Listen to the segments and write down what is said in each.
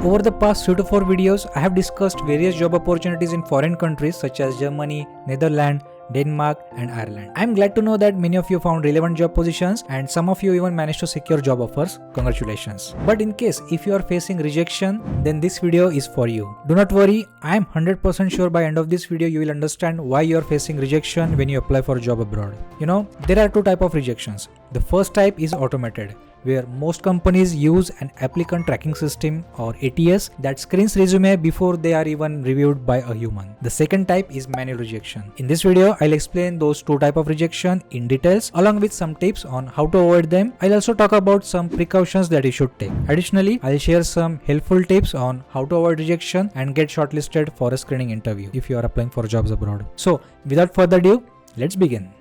Over the past 3 to 4 videos, I have discussed various job opportunities in foreign countries such as Germany, Netherlands, Denmark and Ireland. I am glad to know that many of you found relevant job positions and some of you even managed to secure job offers. Congratulations. But in case if you are facing rejection, then this video is for you. Do not worry, I am 100% sure by end of this video you will understand why you are facing rejection when you apply for a job abroad. There are two types of rejections. The first type is automated, where most companies use an applicant tracking system or ATS that screens resume before they are even reviewed by a human. The second type is manual rejection. In this video, I'll explain those two types of rejection in details along with some tips on how to avoid them. I'll also talk about some precautions that you should take. Additionally, I'll share some helpful tips on how to avoid rejection and get shortlisted for a screening interview if you are applying for jobs abroad. So, without further ado, let's begin.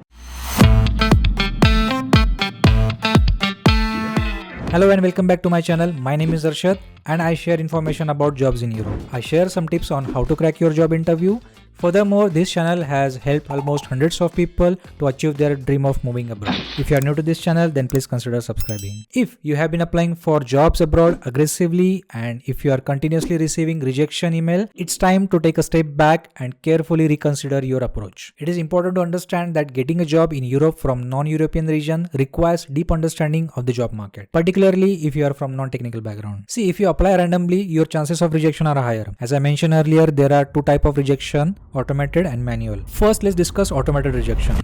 Hello and welcome back to my channel. My name is Arshad and I share information about jobs in Europe. I share some tips on how to crack your job interview. Furthermore, this channel has helped almost hundreds of people to achieve their dream of moving abroad. If you are new to this channel, then please consider subscribing. If you have been applying for jobs abroad aggressively and if you are continuously receiving rejection email, it's time to take a step back and carefully reconsider your approach. It is important to understand that getting a job in Europe from non-European region requires deep understanding of the job market, particularly if you are from non-technical background. See, if you apply randomly, your chances of rejection are higher. As I mentioned earlier, there are two types of rejection: automated and manual. First, let's discuss automated rejection.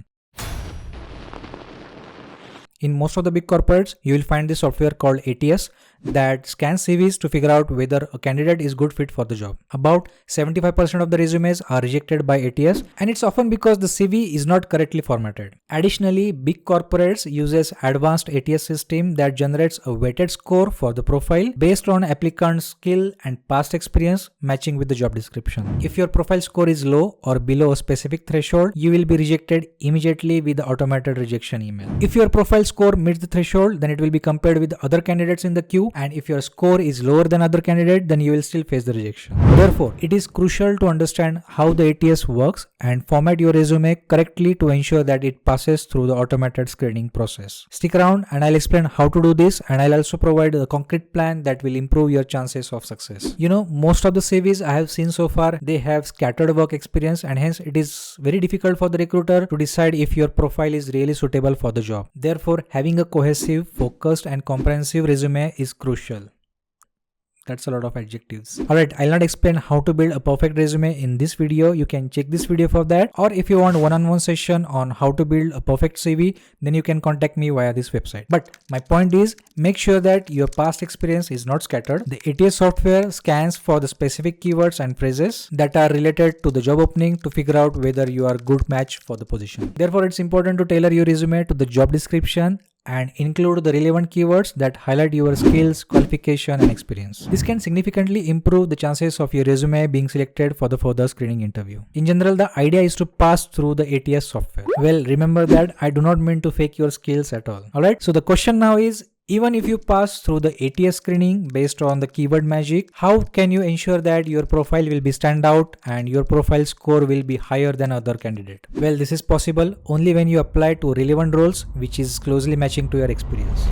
In most of the big corporates, you will find this software called ATS that scans CVs to figure out whether a candidate is good fit for the job. About 75% of the resumes are rejected by ATS, and it's often because the CV is not correctly formatted. Additionally, big corporates uses advanced ATS system that generates a weighted score for the profile based on applicant's skill and past experience matching with the job description. If your profile score is low or below a specific threshold, you will be rejected immediately with the automated rejection email. If your profile score meets the threshold, then it will be compared with other candidates in the queue, and if your score is lower than other candidate, then you will still face the rejection. Therefore, it is crucial to understand how the ATS works and format your resume correctly to ensure that it passes through the automated screening process. Stick around and I'll explain how to do this, and I'll also provide a concrete plan that will improve your chances of success. Most of the CVs I have seen so far, they have scattered work experience, and hence it is very difficult for the recruiter to decide if your profile is really suitable for the job. Therefore, having a cohesive, focused and comprehensive resume is crucial. That's a lot of adjectives. Alright, I'll not explain how to build a perfect resume in this video. You can check this video for that. Or if you want one-on-one session on how to build a perfect CV, then you can contact me via this website. But my point is, make sure that your past experience is not scattered. The ATS software scans for the specific keywords and phrases that are related to the job opening to figure out whether you are a good match for the position. Therefore, it's important to tailor your resume to the job description and include the relevant keywords that highlight your skills, qualification and experience. This can significantly improve the chances of your resume being selected for the further screening interview. In general, the idea is to pass through the ATS software. Well, remember that I do not mean to fake your skills at all. Alright, so the question now is, even if you pass through the ATS screening based on the keyword magic, how can you ensure that your profile will be stand out and your profile score will be higher than other candidate? Well, this is possible only when you apply to relevant roles which is closely matching to your experience.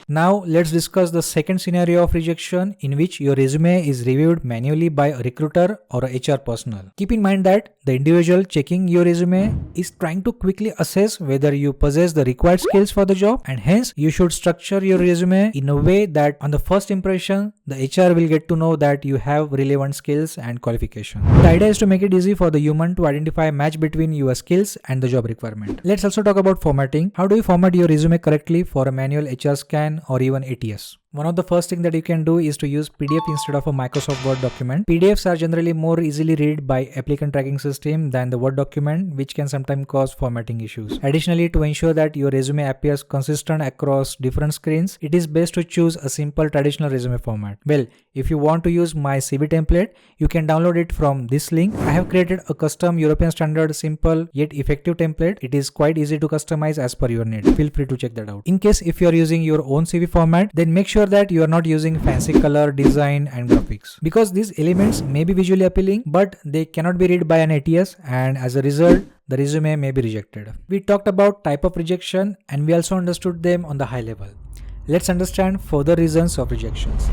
Now let's discuss the second scenario of rejection in which your resume is reviewed manually by a recruiter or a HR personnel. Keep in mind that the individual checking your resume is trying to quickly assess whether you possess the required skills for the job, and hence you should structure your resume in a way that on the first impression the HR will get to know that you have relevant skills and qualifications. The idea is to make it easy for the human to identify a match between your skills and the job requirement. Let's also talk about formatting. How do you format your resume correctly for a manual HR scan or even ATS? One of the first thing that you can do is to use PDF instead of a Microsoft Word document. PDFs are generally more easily read by applicant tracking system than the Word document, which can sometimes cause formatting issues. Additionally, to ensure that your resume appears consistent across different screens, it is best to choose a simple traditional resume format. Well, if you want to use my CV template, you can download it from this link. I have created a custom European standard simple yet effective template. It is quite easy to customize as per your need. Feel free to check that out. In case if you are using your own CV format, then make sure that you are not using fancy color, design and graphics, because these elements may be visually appealing but they cannot be read by an ATS, and as a result the resume may be rejected. We talked about type of rejection and we also understood them on the high level. Let's understand further reasons of rejections.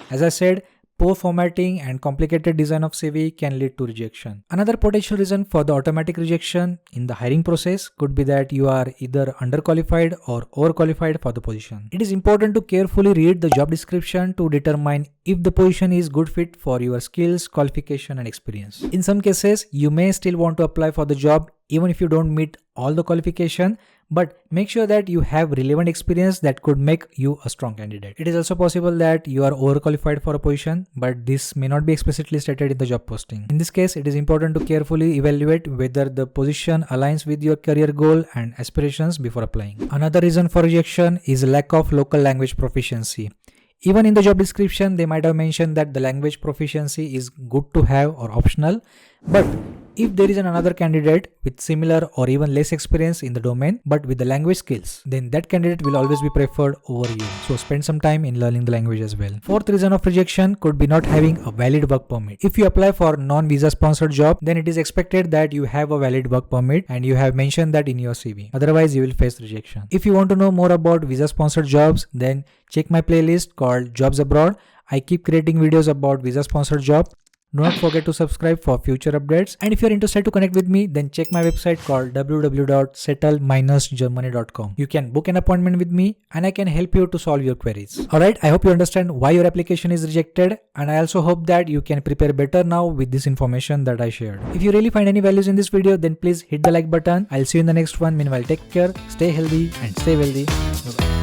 As I said, poor formatting and complicated design of CV can lead to rejection. Another potential reason for the automatic rejection in the hiring process could be that you are either underqualified or overqualified for the position. It is important to carefully read the job description to determine if the position is good fit for your skills, qualification and experience. In some cases, you may still want to apply for the job even if you don't meet all the qualification, but make sure that you have relevant experience that could make you a strong candidate. It is also possible that you are overqualified for a position, but this may not be explicitly stated in the job posting. In this case, it is important to carefully evaluate whether the position aligns with your career goal and aspirations before applying. Another reason for rejection is lack of local language proficiency. Even in the job description, they might have mentioned that the language proficiency is good to have or optional, but if there is another candidate with similar or even less experience in the domain but with the language skills, then that candidate will always be preferred over you. So spend some time in learning the language as well. Fourth reason of rejection could be not having a valid work permit. If you apply for non-visa sponsored job, then it is expected that you have a valid work permit and you have mentioned that in your CV. Otherwise, you will face rejection. If you want to know more about visa sponsored jobs, then check my playlist called Jobs Abroad. I keep creating videos about visa sponsored job. Do not forget to subscribe for future updates. And if you're interested to connect with me, then check my website called www.settle-germany.com. You can book an appointment with me and I can help you to solve your queries. Alright, I hope you understand why your application is rejected, and I also hope that you can prepare better now with this information that I shared. If you really find any values in this video, then please hit the like button. I'll see you in the next one. Meanwhile, take care, stay healthy and stay wealthy. Bye-bye.